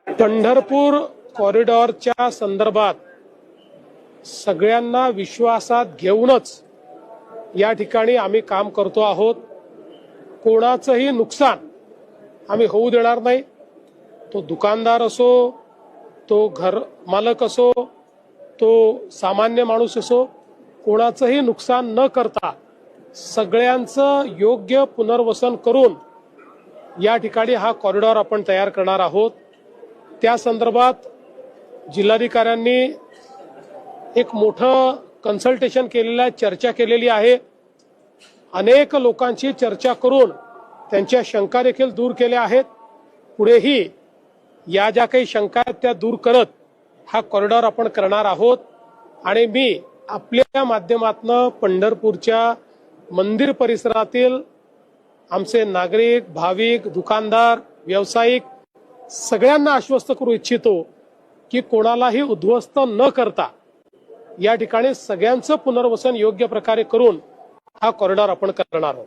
पंढरपूर कॉरिडॉरच्या संदर्भात सगळ्यांना विश्वासात घेऊनच या ठिकाणी आम्ही काम करतो आहोत। कोणाचंही नुकसान आम्ही होऊ देणार नाही। तो दुकानदार असो, तो घर मालक असो, तो सामान्य माणूस असो, कोणाचंही नुकसान न करता सगळ्यांचं योग्य पुनर्वसन करून या ठिकाणी हा कॉरिडॉर आपण तयार करणार आहोत। त्या संदर्भात जिल्हाधिकाऱ्यांनी एक मोठं कन्सल्टेशन केलेलं आहे, चर्चा केलेली आहे। अनेक लोकांची चर्चा करून त्यांच्या शंका देखील दूर केल्या आहेत। पुढेही या ज्या काही शंका आहेत त्या दूर करत हा कॉरिडॉर आपण करणार आहोत। आणि मी आपल्या माध्यमातून पंढरपूरच्या मंदिर परिसरातील आमचे नागरिक, भाविक, दुकानदार, व्यावसायिक सगळ्यांना आश्वस्त करू इच्छितो की कोणालाही उद्ध्वस्त न करता या ठिकाणी सगळ्यांचं पुनर्वसन योग्य प्रकारे करून हा कॉरिडॉर आपण करणार आहोत।